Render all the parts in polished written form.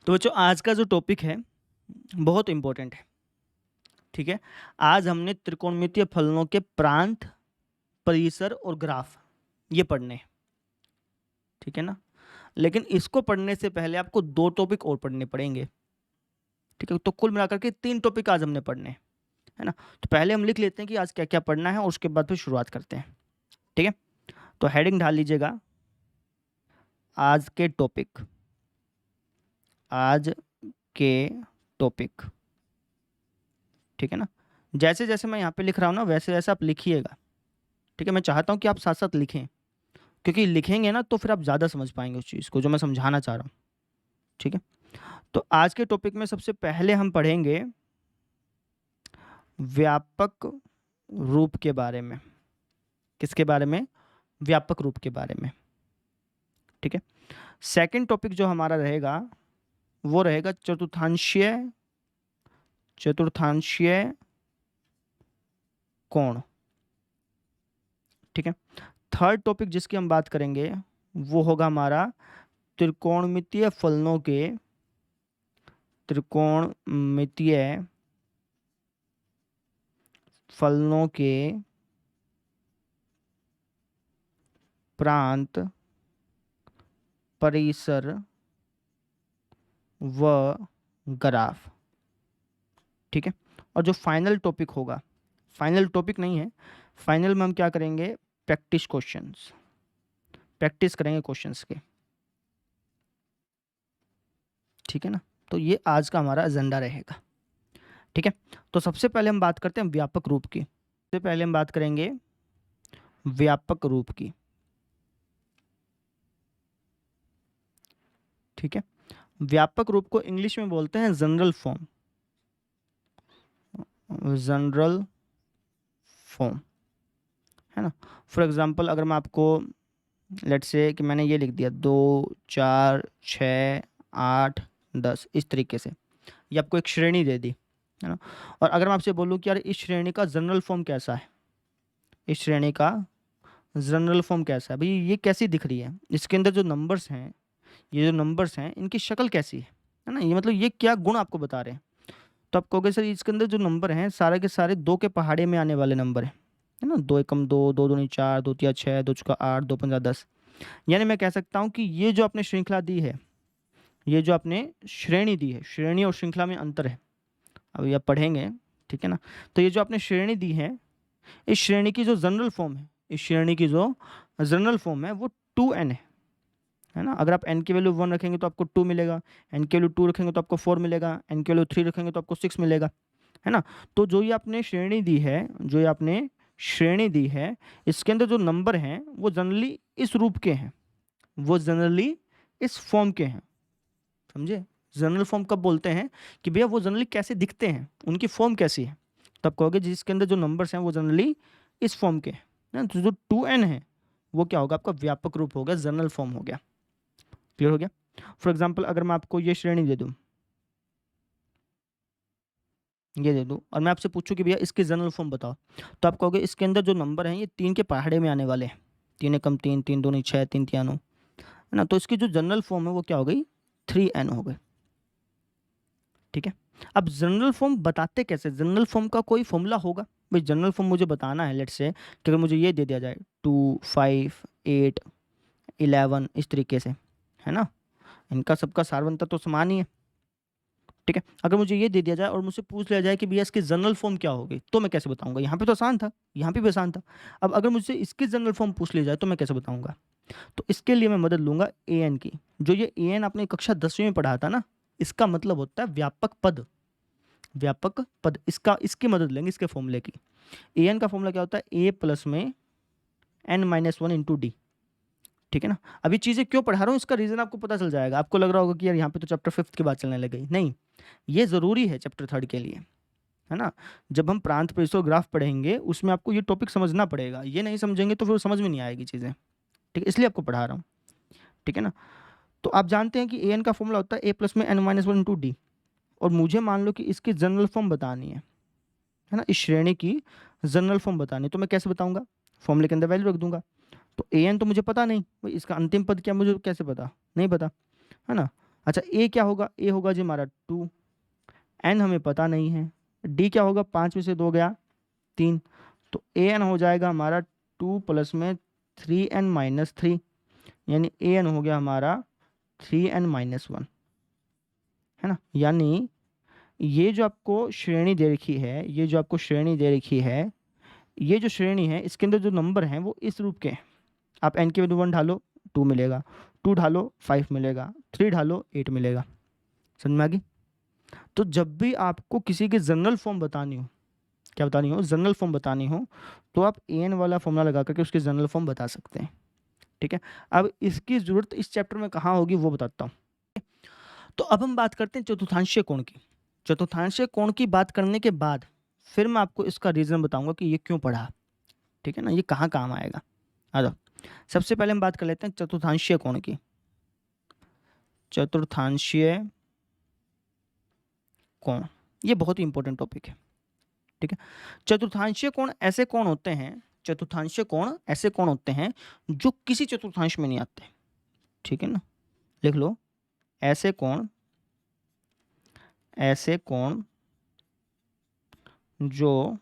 तो बच्चों आज का जो टॉपिक है बहुत इम्पोर्टेंट है। ठीक है, आज हमने त्रिकोणमितीय फलनों के प्रांत, परिसर और ग्राफ ये पढ़ने हैं। ठीक है ना, लेकिन इसको पढ़ने से पहले आपको दो टॉपिक और पढ़ने पड़ेंगे। ठीक है, तो कुल मिलाकर के 3 टॉपिक आज हमने पढ़ने हैं, है ना। तो पहले हम लिख लेते हैं कि आज क्या क्या पढ़ना है और उसके बाद फिर शुरुआत करते हैं। ठीक है, तो हेडिंग डाल लीजिएगा, आज के टॉपिक, आज के टॉपिक। ठीक है ना, जैसे जैसे मैं यहाँ पे लिख रहा हूँ ना वैसे वैसे आप लिखिएगा। ठीक है, मैं चाहता हूँ कि आप साथ साथ लिखें, क्योंकि लिखेंगे ना तो फिर आप ज़्यादा समझ पाएंगे उस चीज़ को जो मैं समझाना चाह रहा हूँ। ठीक है, तो आज के टॉपिक में सबसे पहले हम पढ़ेंगे व्यापक रूप के बारे में। किसके बारे में? व्यापक रूप के बारे में। ठीक है, सेकंड टॉपिक जो हमारा रहेगा वो रहेगा चतुर्थांशीय चतुर्थांशीय कोण। ठीक है, थर्ड टॉपिक जिसकी हम बात करेंगे वो होगा हमारा त्रिकोणमितीय फलनों के त्रिकोणमितीय फलनों के प्रांत, परिसर व ग्राफ। ठीक है, और जो फाइनल टॉपिक होगा, फाइनल टॉपिक नहीं है, फाइनल में हम क्या करेंगे? प्रैक्टिस क्वेश्चंस, प्रैक्टिस करेंगे क्वेश्चंस के। ठीक है ना, तो ये आज का हमारा एजेंडा रहेगा। ठीक है, तो सबसे पहले हम बात करते हैं व्यापक रूप की। सबसे पहले हम बात करेंगे व्यापक रूप की। ठीक है, व्यापक रूप को इंग्लिश में बोलते हैं जनरल फॉर्म। जनरल फॉर्म, है ना। फॉर एग्जांपल अगर मैं आपको लेट्स से कि मैंने ये लिख दिया 2 4 6 8 10 इस तरीके से, ये आपको एक श्रेणी दे दी, है ना। और अगर मैं आपसे बोलूँ कि यार इस श्रेणी का जनरल फॉर्म कैसा है, इस श्रेणी का जनरल फॉर्म कैसा है, भाई ये कैसी दिख रही है, इसके अंदर जो नंबर्स हैं, ये जो नंबर्स हैं इनकी शक्ल कैसी है ना, ये मतलब ये क्या गुण आपको बता रहे हैं। तो आप कहोगे सर इसके अंदर जो नंबर हैं सारे के सारे 2 के पहाड़े में आने वाले नंबर हैं, है ना। 2 एकम 2, 2 दूनी 4, 2 तिया 6, 2 चौका 8, 2 पंजा 10। यानी मैं कह सकता हूँ कि ये जो आपने श्रृंखला दी है, ये जो आपने श्रेणी दी है, श्रेणी और श्रृंखला में अंतर है, अभी आप पढ़ेंगे। ठीक है ना, तो ये जो आपने श्रेणी दी है, इस श्रेणी की जो जनरल फॉर्म है, इस श्रेणी की जो जनरल फॉर्म है वो 2n है ना। अगर आप n की वैल्यू 1 रखेंगे तो आपको 2 मिलेगा, n की वैल्यू 2 रखेंगे तो आपको 4 मिलेगा, n की वैल्यू 3 रखेंगे तो आपको 6 मिलेगा, है ना। तो जो ये आपने श्रेणी दी है, जो ये आपने श्रेणी दी है, इसके अंदर जो नंबर हैं वो जनरली इस रूप के हैं, वो जनरली इस फॉर्म के हैं। समझे? जनरल फॉर्म कब बोलते हैं कि भैया वो जनरली कैसे दिखते हैं, उनकी फॉर्म कैसी है, तब कहोगे जिसके अंदर जो नंबर्स हैं वो जनरली इस फॉर्म के हैं ना। तो जो 2n है वो क्या होगा? आपका व्यापक रूप हो गया, जनरल फॉर्म हो गया। क्लियर हो गया? फॉर एग्जाम्पल अगर मैं आपको ये श्रेणी दे दूं, ये दे दूं और मैं आपसे पूछूं कि भैया इसकी जनरल फॉर्म बताओ, तो आप कहोगे इसके अंदर जो नंबर हैं ये 3 के पहाड़े में आने वाले हैं। 3 एकम 3, 3 दूनी 6, 3 तिया 9, है ना। तो इसकी जो जनरल फॉर्म है वो क्या हो गई? 3n हो गई। ठीक है, अब जनरल फॉर्म बताते कैसे? जनरल फॉर्म का कोई फॉर्मूला होगा भाई। जनरल फॉर्म मुझे बताना है, लेट्स से कि अगर मुझे ये दे दिया जाए 2 5 8 11 इस तरीके से, है ना, इनका सबका सारवंता तो समान ही है। ठीक है, अगर मुझे ये दे दिया जाए और मुझसे पूछ लिया जाए कि भैया इसकी जनरल फॉर्म क्या होगी, तो मैं कैसे बताऊंगा? यहाँ पे तो आसान था, यहाँ पे भी आसान था। अब अगर मुझसे इसकी जनरल फॉर्म पूछ ली जाए तो मैं कैसे बताऊंगा? तो इसके लिए मैं मदद लूंगा an की। जो ये an आपने कक्षा 10वीं में पढ़ा था ना, इसका मतलब होता है व्यापक पद। व्यापक पद, इसका इसकी मदद लेंगे, इसके फॉर्मूले की। an का फॉर्मूला क्या होता है? a प्लस में n-1 इंटू डी। ठीक है ना, अभी चीज़ें क्यों पढ़ा रहा हूँ इसका रीज़न आपको पता चल जाएगा। आपको लग रहा होगा कि यार यहाँ पे तो चैप्टर 5 की बात चलने लग गई। नहीं, ये ज़रूरी है चैप्टर 3 के लिए, है ना। जब हम प्रांत, परिसर, ग्राफ पढ़ेंगे उसमें आपको ये टॉपिक समझना पड़ेगा, ये नहीं समझेंगे तो फिर समझ में नहीं आएगी चीज़ें। ठीक है, इसलिए आपको पढ़ा रहा हूँ। ठीक है ना, तो आप जानते हैं कि an का फॉर्मूला होता है a प्लस में n-1 इंटू डी। और मुझे मान लो कि इसकी जनरल फॉर्म बतानी है ना, इस श्रेणी की जनरल फॉर्म बतानी है, तो मैं कैसे बताऊंगा? फॉर्मूले के अंदर वैल्यू रख दूंगा। तो an तो मुझे पता नहीं भाई, इसका अंतिम पद क्या मुझे कैसे पता? नहीं पता, है ना। अच्छा ए क्या होगा, ए होगा जी हमारा 2, एन हमें पता नहीं है, डी क्या होगा, 5 में से 2 गया 3, तो ए एन हो जाएगा हमारा 2 प्लस में 3n-3, यानी ए एन हो गया हमारा 3n-1, है ना। यानी ये जो आपको श्रेणी दे रखी है, ये जो आपको श्रेणी दे रखी है, ये जो श्रेणी है इसके अंदर जो नंबर हैं वो इस रूप के हैं। आप n की वैल्यू 1 ढालो 2 मिलेगा, 2 ढालो 5 मिलेगा, 3 ढालो 8 मिलेगा। समझ में आ गई। तो जब भी आपको किसी की जनरल फॉर्म बतानी हो, क्या बतानी हो, जनरल फॉर्म बतानी हो, तो आप एन वाला फॉर्मूला लगा करके उसकी जनरल फॉर्म बता सकते हैं। ठीक है, अब इसकी जरूरत इस चैप्टर में कहाँ होगी वो बताता हूँ। तो अब हम बात करते हैं चतुर्थांशीय कोण की। चतुर्थांशीय कोण की बात करने के बाद फिर मैं आपको इसका रीजन बताऊंगा कि ये क्यों पढ़ा। ठीक है ना, ये कहाँ काम आएगा। आ जाओ, सबसे पहले हम बात कर लेते हैं चतुर्थांशीय कोण की। चतुर्थांशीय कोण, ये बहुत ही इंपॉर्टेंट टॉपिक है। ठीक है, चतुर्थांशीय कोण ऐसे कोण होते हैं, चतुर्थांशीय कोण ऐसे कोण होते हैं जो किसी चतुर्थांश में नहीं आते। ठीक है ना, लिख लो, ऐसे कोण, ऐसे कोण जो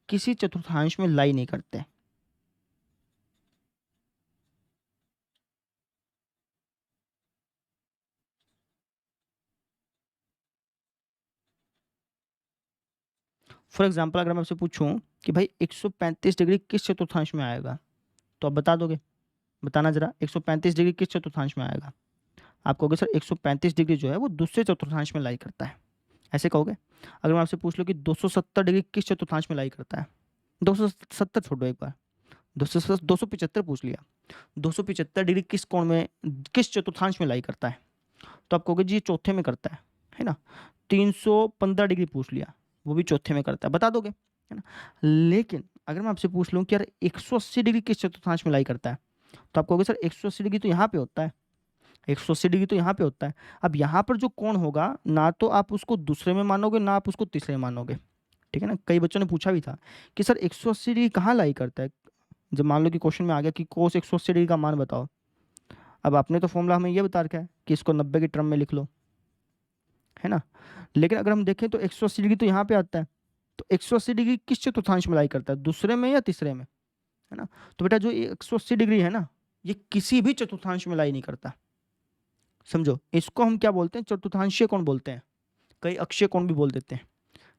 किसी चतुर्थांश में लाई नहीं करते। फॉर एग्जाम्पल अगर मैं आपसे पूछूं कि भाई 135 डिग्री किस चतुर्थांश में आएगा, तो आप बता दोगे, बताना जरा, 135 डिग्री किस चतुर्थांश में आएगा। आप कहोगे सर 135 डिग्री जो है वो दूसरे चतुर्थांश में लाई करता है, ऐसे कहोगे। अगर मैं आपसे पूछ लूँ कि 270 डिग्री किस चतुर्थांश में लाई करता है, 270 छोड़ो एक बार, 275 पूछ लिया, 275 डिग्री किस कोण में, किस चतुर्थांश में लाई करता है, तो आप कहोगे जी चौथे में करता है ना। 315 डिग्री पूछ लिया, वो भी चौथे में करता है, बता दोगे, है ना। लेकिन अगर मैं आपसे पूछ लूँ कि यार 180 डिग्री किस चतुर्थांश में लाई करता है, तो आप कहोगे सर 180 डिग्री तो यहाँ पे होता है, 180 डिग्री तो यहाँ पे होता है। अब यहाँ पर जो कोण होगा ना तो आप उसको दूसरे में मानोगे ना आप उसको तीसरे में मानोगे। ठीक है ना, कई बच्चों ने पूछा भी था कि सर 180 डिग्री कहाँ लाई करता है। जब मान लो कि क्वेश्चन में आ गया कि कोस 180 डिग्री का मान बताओ, अब आपने तो फॉर्मूला हमें ये बता रखा है कि इसको 90 के टर्म में लिख लो, है ना। लेकिन अगर हम देखें तो 180 डिग्री तो यहाँ पे आता है, तो 180 डिग्री किस चतुर्थांश में लाई करता है, दूसरे में या तीसरे में, है ना। तो बेटा जो 180 डिग्री है ना, ये किसी भी चतुर्थांश में लाई नहीं करता। समझो, इसको हम क्या बोलते हैं, चतुर्थांशीय कोण बोलते हैं, कई अक्षीय कोण भी बोल देते हैं,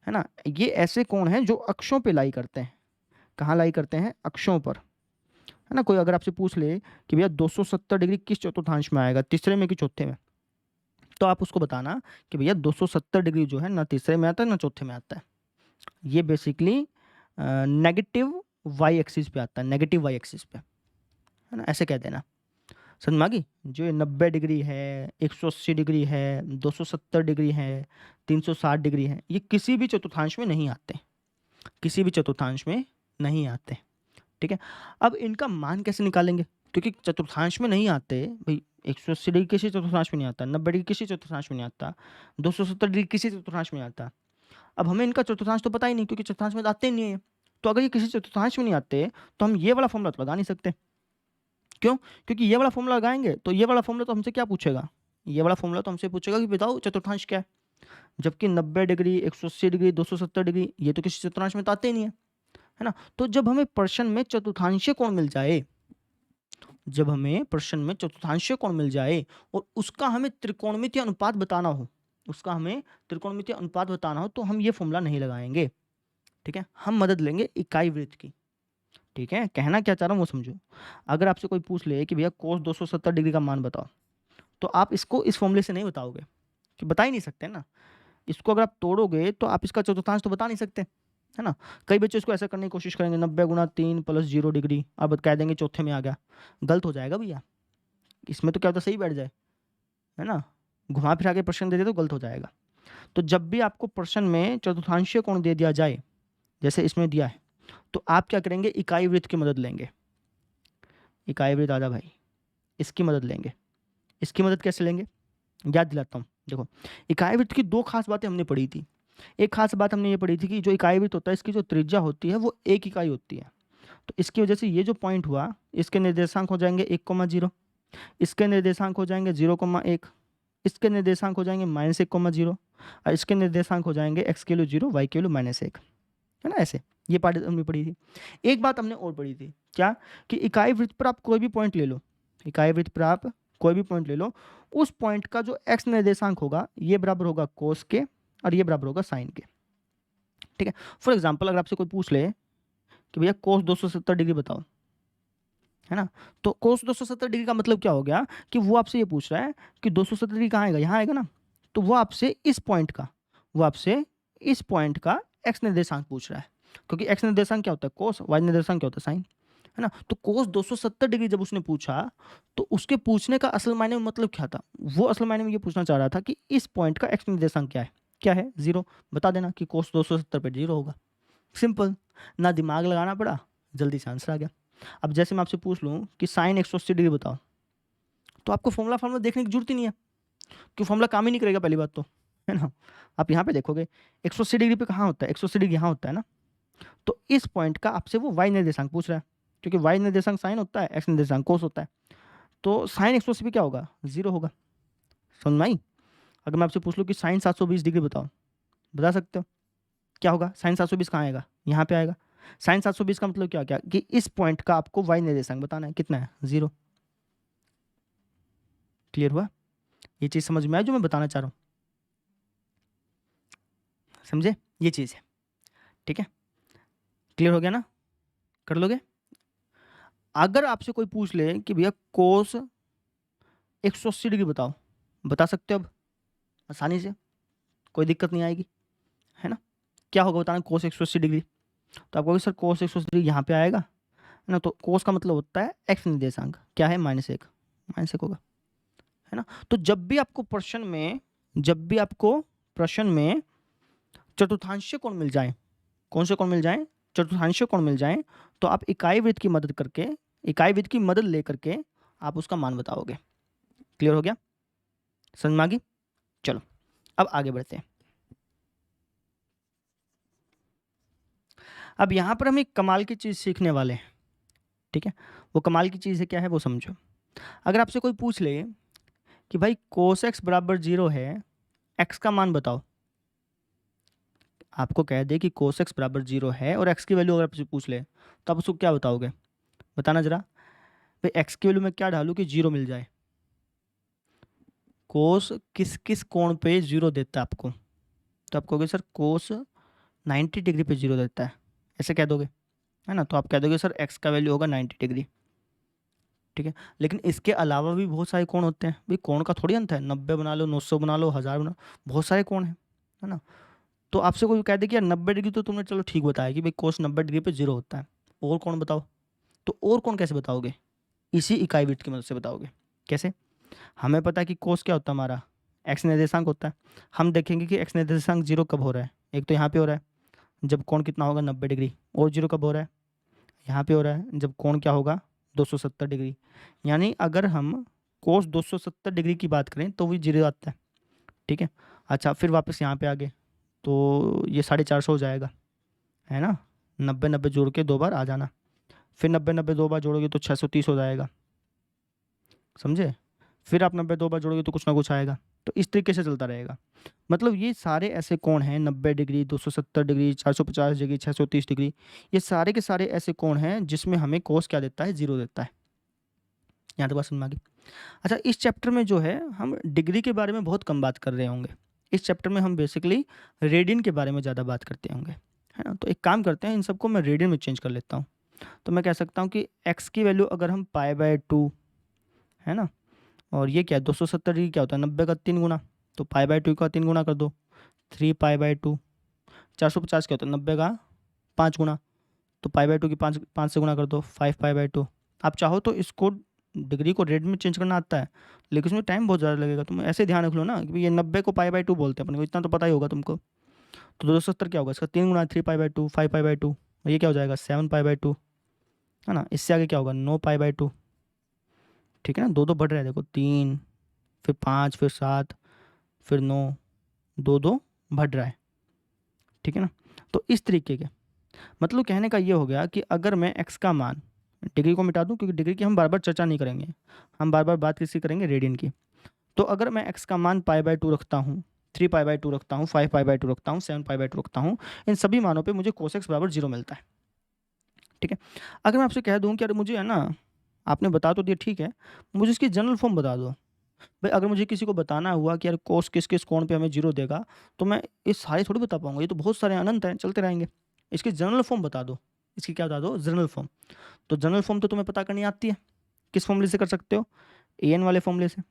है ना। ये ऐसे कोण हैं जो अक्षों पे लाई करते हैं। कहाँ लाई करते हैं, अक्षों पर, है ना। कोई अगर आपसे पूछ ले कि भैया 270 डिग्री किस चतुर्थांश में आएगा, तीसरे में कि चौथे में, तो आप उसको बताना कि भैया 270 डिग्री जो है ना तीसरे में आता है ना चौथे में आता है। ये बेसिकली नेगेटिव वाई एक्सिस पे आता है, नेगेटिव वाई एक्सिस पे, है ना, ऐसे कह देना। समझ में आ गई। जो ये 90 डिग्री है, 180 डिग्री है, 270 डिग्री है, 360 डिग्री है, ये किसी भी चतुर्थांश में नहीं आते, किसी भी चतुर्थांश में नहीं आते। ठीक है, अब इनका मान कैसे निकालेंगे, क्योंकि चतुर्थांश में नहीं आते भाई। 180 डिग्री किसी चतुर्थांश में नहीं आता, 90 डिग्री किसी चतुर्थांश में नहीं आता, 270 डिग्री किसी चतुर्थांश में नहीं आता। अब हमें इनका चतुर्थांश तो पता ही नहीं, क्योंकि चतुर्थांश में तो आते ही नहीं है। तो अगर ये किसी चतुर्थांश में नहीं आते तो हम ये वाला फॉर्मूला तो लगा नहीं सकते। क्यों, क्योंकि ये वाला फॉर्मूला लगाएंगे तो ये वाला फॉर्मूला तो हमसे क्या पूछेगा, ये वाला फॉर्मूला तो हमसे पूछेगा कि बताओ चतुर्थांश क्या है। जबकि 90 डिग्री, 180 डिग्री, 270 डिग्री ये तो किसी चतुर्थांश में तो आते ही नहीं है ना। तो जब हमें प्रश्न में चतुर्थांशीय कोण मिल जाए, जब हमें प्रश्न में चतुर्थांशीय कोण मिल जाए और उसका हमें त्रिकोणमितीय अनुपात बताना हो, उसका हमें त्रिकोणमितीय अनुपात बताना हो, तो हम ये फॉर्मूला नहीं लगाएंगे। ठीक है, हम मदद लेंगे इकाई वृत्त की। ठीक है, कहना क्या चाह रहा हूँ वो समझो। अगर आपसे कोई पूछ ले कि भैया कोस 270 डिग्री का मान बताओ, तो आप इसको इस फॉर्मूले से नहीं बताओगे, कि बता ही नहीं सकते ना। इसको अगर आप तोड़ोगे तो आप इसका चतुर्थांश तो बता नहीं सकते, है ना। कई बच्चे इसको ऐसा करने की कोशिश करेंगे, 90 गुणा 3 प्लस 0 डिग्री, अब कह देंगे चौथे में आ गया। गलत हो जाएगा भैया, इसमें तो क्या होता, सही बैठ जाए, है ना। घुमा फिरा के प्रश्न दे दे तो गलत हो जाएगा। तो जब भी आपको प्रश्न में चतुर्थांशीय कोण दे दिया जाए, जैसे इसमें दिया है, तो आप क्या करेंगे, इकाई वृत्त की मदद लेंगे। इकाई वृत्त आजा भाई, इसकी मदद लेंगे। इसकी मदद कैसे लेंगे, याद दिलाता हूँ। देखो, इकाई वृत्त की दो खास बातें हमने पढ़ी थी। एक खास बात हमने ये पढ़ी थी कि जो इकाई वृत्त होता है इसकी जो त्रिज्या होती है वो 1 इकाई होती है। तो इसकी वजह से ये जो पॉइंट हुआ इसके निर्देशांक हो जाएंगे 1,0, इसके निर्देशांक हो जाएंगे 0,1, इसके निर्देशांक हो जाएंगे -1,0 और इसके निर्देशांक हो जाएंगे x की वैल्यू 0, y की वैल्यू -1, है ना। ऐसे ये पार्ट हमने पढ़ी थी। एक बात हमने और पढ़ी थी, क्या कि इकाई वृत्त पर आप कोई भी पॉइंट ले लो, इकाई वृत्त पर आप कोई भी पॉइंट ले लो, उस पॉइंट का जो x निर्देशांक होगा ये बराबर होगा कोस के और ये बराबर होगा साइन के, ठीक है। फॉर एग्जाम्पल अगर आपसे कोई पूछ ले कि भैया कोस 270 डिग्री बताओ, है ना, तो कोस 270 डिग्री का मतलब क्या हो गया कि वो आपसे ये पूछ रहा है कि 270 डिग्री कहाँ आएगा, यहाँ आएगा ना, तो वो आपसे इस पॉइंट का, वो आपसे इस पॉइंट का एक्स निर्देशांक पूछ रहा है, क्योंकि एक्स निर्देशांक क्या होता है कोस, वाई निर्देशांक क्या होता है साइन, है ना। तो कोस 270 डिग्री जब उसने पूछा तो उसके पूछने का असल मायने में मतलब क्या था, वो असल मायने में ये पूछना चाह रहा था कि इस पॉइंट का एक्स निर्देशांक क्या है 0, बता देना कि कोस 270 पे 0 होगा, सिंपल, ना दिमाग लगाना पड़ा, जल्दी से आंसर आ गया। अब जैसे मैं आपसे पूछ लूँ कि साइन 180 डिग्री बताओ, तो आपको फॉर्मूला देखने की जरूरत ही नहीं है, क्योंकि फॉर्मूला काम ही नहीं करेगा पहली बात तो, है ना। आप यहाँ पे देखोगे 180 डिग्री पे कहाँ होता है, 180 डिग्री यहाँ होता है ना, तो इस पॉइंट का आपसे वो वाई निर्देशांक पूछ रहा है, क्योंकि वाई निर्देशांक साइन होता है, एक्स निर्देशांक कोस होता है, तो साइन 180 पे क्या होगा 0 होगा, समझ में आई। अगर मैं आपसे पूछ लूँ कि साइन 720 डिग्री बताओ, बता सकते हो क्या होगा, साइन 720 कहाँ आएगा, यहाँ पे आएगा। साइन 720 का मतलब क्या कि इस पॉइंट का आपको वाई निर्देशांक बताना है, कितना है 0। क्लियर हुआ, ये चीज समझ में आई जो मैं बताना चाह रहा हूँ, समझे, ये चीज है, ठीक है, क्लियर हो गया ना, कर लोगे। अगर आपसे कोई पूछ ले कि भैया कोस 180 डिग्री बताओ, बता सकते हो अब आसानी से, कोई दिक्कत नहीं आएगी, है ना। क्या होगा बताना कोस 180 डिग्री, तो आप कहोगे सर कोस 180 डिग्री यहाँ पे आएगा, है ना, तो कोस का मतलब होता है एक्स निर्देशांक, क्या है -1 होगा, है ना। तो जब भी आपको प्रश्न में चतुर्थांशीय कोण मिल जाए, कौन से कोण मिल जाए, चतुर्थांशीय कोण मिल जाए, तो आप इकाई वृत्त की मदद लेकर के आप उसका मान बताओगे। क्लियर हो गया, समझ में आ गई। चलो अब आगे बढ़ते हैं। अब यहां पर हम एक कमाल की चीज सीखने वाले हैं, ठीक है। वो कमाल की चीज है, क्या है वो समझो। अगर आपसे कोई पूछ ले कि भाई कोस एक्स बराबर 0 है, एक्स का मान बताओ, आपको कह दे कि कोस एक्स बराबर 0 है और एक्स की वैल्यू अगर आपसे पूछ ले तो आप उसको क्या बताओगे, बताना जरा। भाई एक्स की वैल्यू में क्या डालूं कि 0 मिल जाए, कोस किस किस कोण पे 0 देता है आपको, तो आप कहोगे सर कोस 90 डिग्री पे 0 देता है, ऐसे कह दोगे, है ना। तो आप कह दोगे सर एक्स का वैल्यू होगा 90 डिग्री, ठीक है। लेकिन इसके अलावा भी बहुत सारे कोण होते हैं, भाई कोण का थोड़ी अंत है, 90 बना लो, 900 बना लो, 1000 बना लो, बहुत सारे कोण हैं, है ना। तो आपसे कोई कह दे कि यार 90 डिग्री तो तुमने चलो ठीक बताया कि भाई कोस 90 डिग्री पे 0 होता है, और कौन बताओ, तो और कौन कैसे बताओगे, इसी इकाई वृत्त की मदद से बताओगे। कैसे, हमें पता है कि कोस क्या होता है हमारा, एक्स निर्देशांक होता है। हम देखेंगे कि एक्स निर्देशांक 0 कब हो रहा है, एक तो यहाँ पे हो रहा है जब कोण कितना होगा 90 डिग्री, और 0 कब हो रहा है, यहाँ पे हो रहा है जब कोण क्या होगा 270 डिग्री। यानी अगर हम कोस 270 डिग्री की बात करें तो वो 0 आता है, ठीक है। अच्छा फिर वापस यहाँ पे आ गए तो ये 450 हो जाएगा, है ना, 90 90 जोड़ के 2 बार आ जाना, फिर 90 90 2 बार जोड़ोगे तो 630 हो जाएगा, समझे। फिर आप 90 2 बार जोड़ोगे तो कुछ ना कुछ आएगा, तो इस तरीके से चलता रहेगा। मतलब ये सारे ऐसे कोण हैं 90 डिग्री, 270 डिग्री, 450 डिग्री, 630 डिग्री, ये सारे के सारे ऐसे कोण हैं जिसमें हमें कोस क्या देता है 0 देता है। यहाँ तक बात समझ में आ गई। अच्छा इस चैप्टर में जो है हम डिग्री के बारे में बहुत कम बात कर रहे होंगे, इस चैप्टर में हम बेसिकली रेडियन के बारे में ज़्यादा बात करते होंगे, है ना। तो एक काम करते हैं, इन सबको मैं रेडियन में चेंज कर लेता हूँ। तो मैं कह सकता हूँ कि x की वैल्यू अगर हम π/2, है ना, और ये क्या है 270 डिग्री क्या होता है 90 का 3 गुना, तो π/2 का 3 गुना कर दो, 3π/2। 450 क्या होता है 90 का 5 गुना, तो π/2 की 5 से गुना कर दो, 5π/2। आप चाहो तो इसको डिग्री को रेड में चेंज करना आता है, लेकिन उसमें टाइम बहुत ज़्यादा लगेगा। तुम ऐसे ध्यान रख लो ना कि ये 90 को π/2 बोलते हैं अपने को, इतना तो पता ही होगा तुमको। तो 270 क्या होगा इसका 3 गुना, 3π/2, 5π/2, और ये क्या हो जाएगा 7π/2, है ना। इससे आगे क्या होगा 9π/2, ठीक है ना, दो दो बढ़ रहा है देखो, 3 फिर 5 फिर 7 फिर 9, 2 2 बढ़ रहा है, ठीक है ना। तो इस तरीके के मतलब कहने का ये हो गया कि अगर मैं x का मान डिग्री को मिटा दूँ, क्योंकि डिग्री की हम बार बार चर्चा नहीं करेंगे, हम बार बार बात किसी करेंगे रेडियन की। तो अगर मैं x का मान π/2 रखता हूँ, 3π/2 रखता हूँ, 5π/2 रखता हूँ, 7π/2 रखता हूँ, इन सभी मानों पे मुझे cos x बराबर 0 मिलता है। ठीक है, अगर मैं आपसे कह दूँ कि अरे मुझे है ना, आपने बता तो दिया ठीक है, मुझे इसकी जनरल फॉर्म बता दो। भाई अगर मुझे किसी को बताना हुआ कि यार कोस किस किस कोण पे हमें 0 देगा, तो मैं ये सारे थोड़ी बता पाऊंगा, ये तो बहुत सारे अनंत हैं, चलते रहेंगे। इसकी जनरल फॉर्म बता दो, इसकी क्या बता दो, जनरल फॉर्म। तो जनरल फॉर्म तो तुम्हें पता करनी आती है, किस फॉर्मूले से कर सकते हो, an वाले फॉर्मूले से।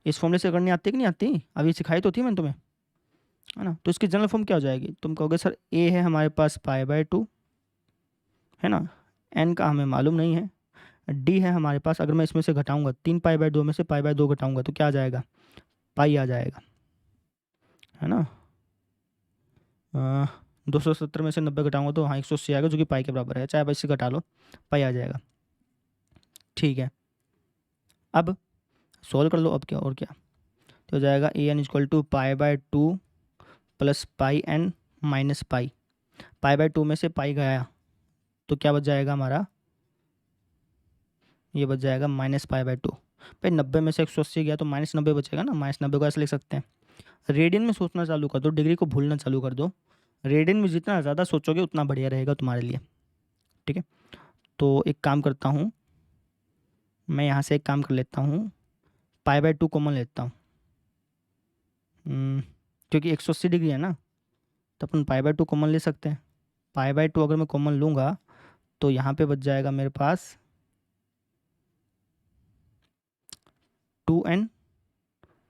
इस फॉर्मूले से करनी आती है कि नहीं आती, अभी सिखाई तो थी मैंने तुम्हें, है ना। तो इसकी जनरल फॉर्म क्या हो जाएगी, तुम कहोगे सर a है हमारे पास π/2, है ना, n का हमें मालूम नहीं है, d है हमारे पास, अगर मैं इसमें से घटाऊंगा 3π/2 में से π/2 घटाऊंगा तो क्या आ जाएगा, पाई आ जाएगा, है ना। 270 में से 90 घटाऊंगा तो हाँ 180 आएगा, जो कि पाई के बराबर है, चाहे इससे घटा लो, पाई आ जाएगा। ठीक है, अब सॉल्व कर लो, अब क्या और क्या, तो हो जाएगा an equal to π/2 plus pi n minus pi, π/2 में से पाई गया तो क्या बच जाएगा हमारा, ये बच जाएगा -π/2। भाई 90 में से 180 गया तो -90 बचेगा ना, -90 को ऐसे लिख सकते हैं। रेडियन में सोचना चालू कर दो, डिग्री को भूलना चालू कर दो, रेडियन में जितना ज़्यादा सोचोगे उतना बढ़िया रहेगा तुम्हारे लिए। ठीक है, तो एक काम करता हूँ, मैं यहाँ से एक काम कर लेता हूँ, π/2 कॉमन लेता हूँ, क्योंकि 180 डिग्री है ना, तो अपन π/2 कॉमन ले सकते हैं। π/2 अगर मैं कॉमन लूँगा तो यहाँ पे बच जाएगा मेरे पास 2n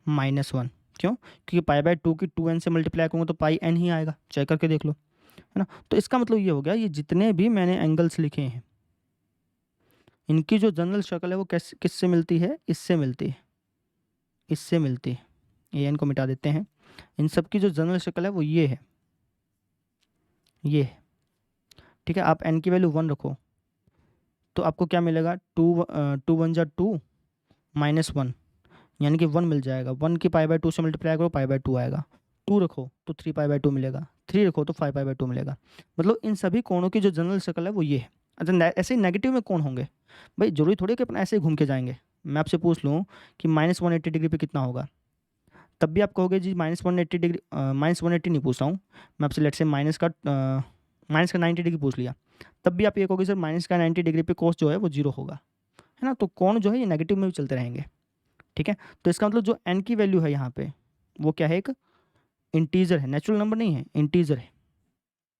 माइनस 1। क्यों, क्योंकि π/2 की 2n से मल्टीप्लाई करूँगा तो पाई n ही आएगा, चेक करके देख लो, है ना। तो इसका मतलब ये हो गया, ये जितने भी मैंने एंगल्स लिखे हैं इनकी जो जनरल शक्ल है वो किससे मिलती है, इससे मिलती है, इससे मिलती है। an को मिटा देते हैं, इन सब की जो जनरल शक्ल है वो ये है, ये है। ठीक है, आप n की वैल्यू 1 रखो तो आपको क्या मिलेगा, 2 1 जा 2 -1, यानी कि 1 मिल जाएगा। 1 की π/2 से मल्टीप्लाई करो π/2 आएगा, 2 रखो तो 3π/2 मिलेगा, 3 रखो तो 5π/2 मिलेगा। मतलब इन सभी कोणों की जो जनरल शक्ल है वो ये है। अच्छा, ऐसे ही नेगेटिव में कौन होंगे, भाई जरूरी थोड़ी कि अपन ऐसे ही घूम के जाएंगे। मैं आपसे पूछ लूँ कि -180 डिग्री पे कितना होगा, तब भी आप कहोगे जी -180 डिग्री, -180 नहीं पूछ रहा हूँ मैं आपसे, लेट से माइनस का 90 डिग्री पूछ लिया, तब भी आप ये कहोगे सर -90 डिग्री पे कोस जो है वो 0 होगा, है ना। तो कोण जो है ये नेगेटिव में भी चलते रहेंगे। ठीक है, तो इसका मतलब जो n की वैल्यू है यहाँ पे वो क्या है, एक इंटीजर है, नेचुरल नंबर नहीं है, इंटीजर है,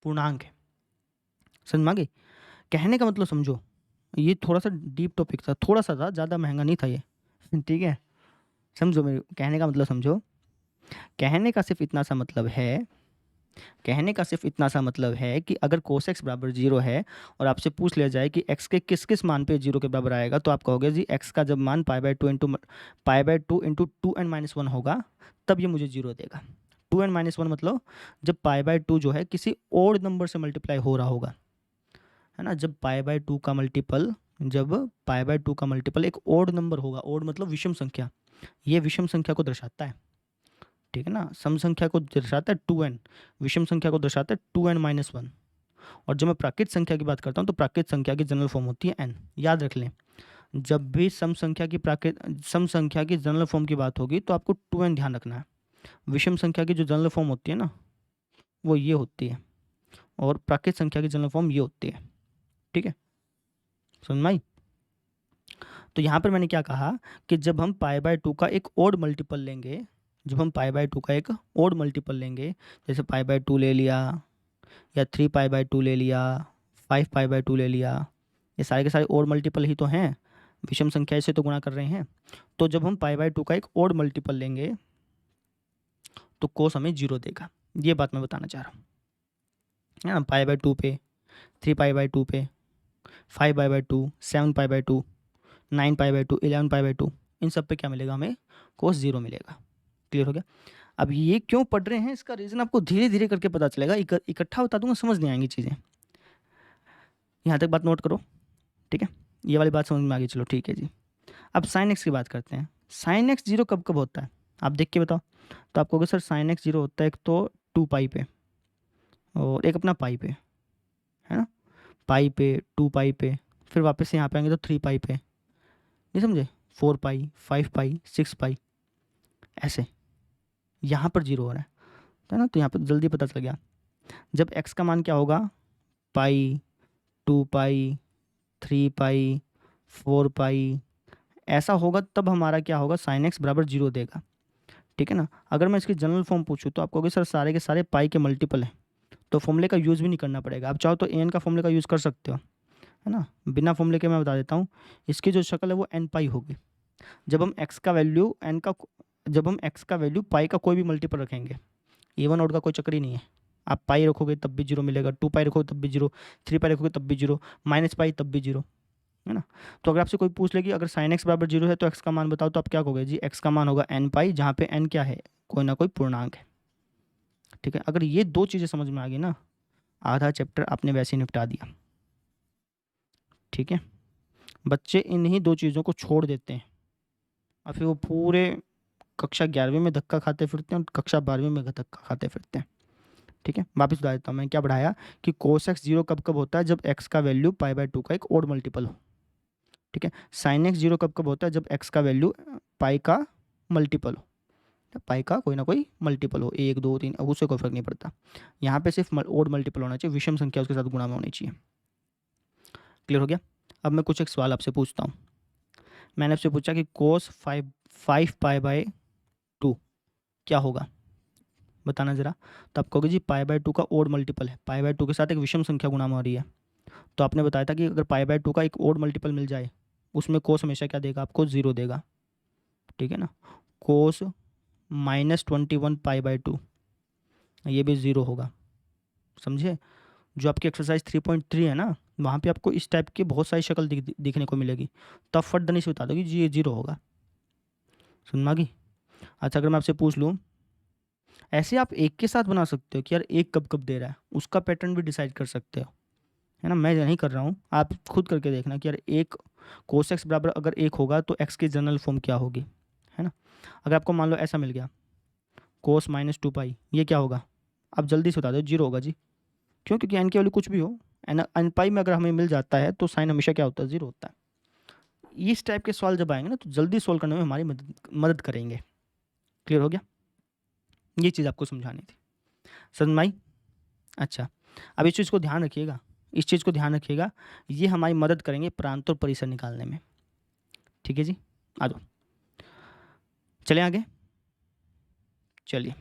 पूर्णांक है। समझ में आ गई, कहने का मतलब समझो, ये थोड़ा सा डीप टॉपिक था, थोड़ा सा था, ज़्यादा महंगा नहीं था ये। ठीक है, समझो मेरे कहने का मतलब समझो, कहने का सिर्फ इतना सा मतलब है, कहने का सिर्फ इतना सा मतलब है कि अगर cos x बराबर 0 है और आपसे पूछ लिया जाए कि x के किस किस मान पे 0 के बराबर आएगा, तो आप कहोगे जी x का जब मान π/2 इंटू 2n-1 होगा तब ये मुझे 0 देगा। 2n-1 मतलब जब π/2 जो है किसी ओड नंबर से मल्टीप्लाई हो रहा होगा, है ना। जब π/2 का मल्टीपल, जब π/2 का मल्टीपल एक ओड नंबर होगा, ओड मतलब विषम संख्या, ये विषम संख्या को दर्शाता है। ठीक है ना, सम संख्या को दर्शाता है 2n, विषम संख्या को दर्शाता है 2n-1। और जब मैं प्राकृत संख्या की बात करता हूँ तो प्राकृत संख्या की जनरल फॉर्म होती है n। याद रख लें, जब भी सम संख्या की जनरल फॉर्म की बात होगी तो आपको 2n ध्यान रखना है। विषम संख्या की जो जनरल फॉर्म होती है ना वो ये होती है, और प्राकृत संख्या की जनरल फॉर्म ये होती है। ठीक है, समझ में आई। तो यहाँ पर मैंने क्या कहा कि जब हम π/2 का एक ओड मल्टीपल लेंगे, जब हम π/2 का एक ओड मल्टीपल लेंगे, जैसे π/2 ले लिया या 3π/2 ले लिया, 5π/2 ले लिया, ये सारे के सारे ओड मल्टीपल ही तो हैं, विषम संख्या से तो गुणा कर रहे हैं। तो जब हम π/2 का एक ओड मल्टीपल लेंगे तो कोस हमें 0 देगा, ये बात मैं बताना चाह रहा हूँ, है ना। π/2 पे, 3π/2 पे, 5π/2, 7π/2, 9π/2, 11π/2, इन सब पे क्या मिलेगा हमें, कोस 0 मिलेगा। क्लियर हो गया। अब ये क्यों पढ़ रहे हैं इसका रीज़न आपको धीरे धीरे करके पता चलेगा, इकट्ठा बता दूंगा समझ नहीं आएंगी चीज़ें। यहाँ तक बात नोट करो, ठीक है, ये वाली बात समझ में आ गई, चलो ठीक है जी। अब साइन एक्स की बात करते हैं। साइन एक्स 0 कब कब होता है, आप देख के बताओ। तो आपको सर साइन एक्स 0 होता है एक तो 2 पाई पे और एक अपना पाई पे, है ना। पाई पे, 2 पाई पे, फिर वापस से यहाँ पे आएंगे तो 3 पाई पे, नहीं समझे, 4 पाई, 5 पाई, 6 पाई, ऐसे यहाँ पर जीरो हो रहा है ना। तो यहाँ पर जल्दी पता चल गया, जब x का मान क्या होगा, पाई, 2 पाई, 3 पाई, 4 पाई, ऐसा होगा तब हमारा क्या होगा, साइन एक्स बराबर जीरो देगा। ठीक है ना। अगर मैं इसकी जनरल फॉर्म पूछूं तो आप कहोगे सर सारे के सारे पाई के मल्टीपल हैं, तो फॉर्मूले का यूज़ भी नहीं करना पड़ेगा। आप चाहो तो एन का फॉर्मूले का यूज़ कर सकते हो, है ना। बिना फॉर्मूले के मैं बता देता हूँ, इसकी जो शक्ल है वो एन पाई होगी। जब हम एक्स का वैल्यू एन का जब हम एक्स का वैल्यू पाई का कोई भी मल्टीपल रखेंगे, इवन ऑड का कोई चक्कर ही नहीं है, आप पाई रखोगे तब भी जीरो मिलेगा, 2 पाई रखोगे तब भी जीरो, 3 पाई रखोगे तब भी जीरो, माइनस पाई तब भी जीरो, है ना। तो अगर आपसे कोई पूछ ले कि अगर साइन एक्स बराबर जीरो है तो एक्स का मान बताओ, तो आप क्या कहोगे जी, एक्स का मान होगा एन पाई, जहाँ पे एन क्या है, कोई ना कोई पूर्णांक है। ठीक है, अगर ये दो चीज़ें समझ में आ गई ना, आधा चैप्टर आपने वैसे ही निपटा दिया। ठीक है, बच्चे इन्हीं दो चीज़ों को छोड़ देते हैं और फिर वो पूरे कक्षा 11वीं में धक्का खाते फिरते हैं और कक्षा 12वीं में धक्का खाते फिरते हैं। ठीक है, वापस बता देता हूँ मैं क्या बढ़ाया कि कोस एक्स जीरो कब कब होता है, जब एक्स का वैल्यू पाई बाय 2 का एक ओड मल्टीपल हो। ठीक है, साइन एक्स जीरो कब कब होता है, जब एक्स का वैल्यू पाई का मल्टीपल हो, पाई का कोई ना कोई मल्टीपल हो, 1 2 3, अब उससे कोई फर्क नहीं पड़ता। यहाँ पे सिर्फ ओड मल्टीपल होना चाहिए, विषम संख्या उसके साथ गुणा में होनी चाहिए। क्लियर हो गया। अब मैं कुछ एक सवाल आपसे पूछता हूँ। मैंने आपसे पूछा कि कोस 5 पाई बाय 2 क्या होगा, बताना ज़रा। तो आप कहोगे जी पाई बाय 2 का ओड मल्टीपल है, पाई बाय 2 के साथ एक विषम संख्या गुणा में हो रही है। तो आपने बताया था कि अगर पाई बाय 2 का एक ओड मल्टीपल मिल जाए, उसमें कोस हमेशा क्या देगा आपको, जीरो देगा। ठीक है ना। कोस -21 पाई बाय 2, ये भी ज़ीरो होगा, समझे। जो आपकी एक्सरसाइज 3.3 है ना, वहाँ पे आपको इस टाइप की बहुत सारी शक्ल दिखने को मिलेगी, तब फटदनी से बता दो कि जी ये जीरो होगा, समझ में आ गई। अच्छा, अगर मैं आपसे पूछ लूँ, ऐसे आप एक के साथ बना सकते हो कि यार एक कब कब दे रहा है, उसका पैटर्न भी डिसाइड कर सकते हो, है ना। मैं नहीं कर रहा हूँ, आप खुद करके देखना कि यार एक कोस एक्स बराबर अगर एक होगा तो एक्स की जनरल फॉर्म क्या होगी, है ना। अगर आपको मान लो ऐसा मिल गया, कोस -2 पाई, ये क्या होगा, आप जल्दी से बता दो, जीरो होगा जी। क्यों, क्योंकि एन की वैल्यू कुछ भी हो, एन पाई में अगर हमें मिल जाता है तो साइन हमेशा क्या होता है, जीरो होता है। इस टाइप के सवाल जब आएंगे ना तो जल्दी सोल्व करने में हमारी मदद करेंगे। क्लियर हो गया, ये चीज़ आपको समझानी थी, समझ में आई। अच्छा, अब इस चीज़ को ध्यान रखिएगा, इस चीज़ को ध्यान रखिएगा, ये हमारी मदद करेंगे प्रांत और परिसर निकालने में। ठीक है जी, आ जाओ, चलें आगे, चलिए।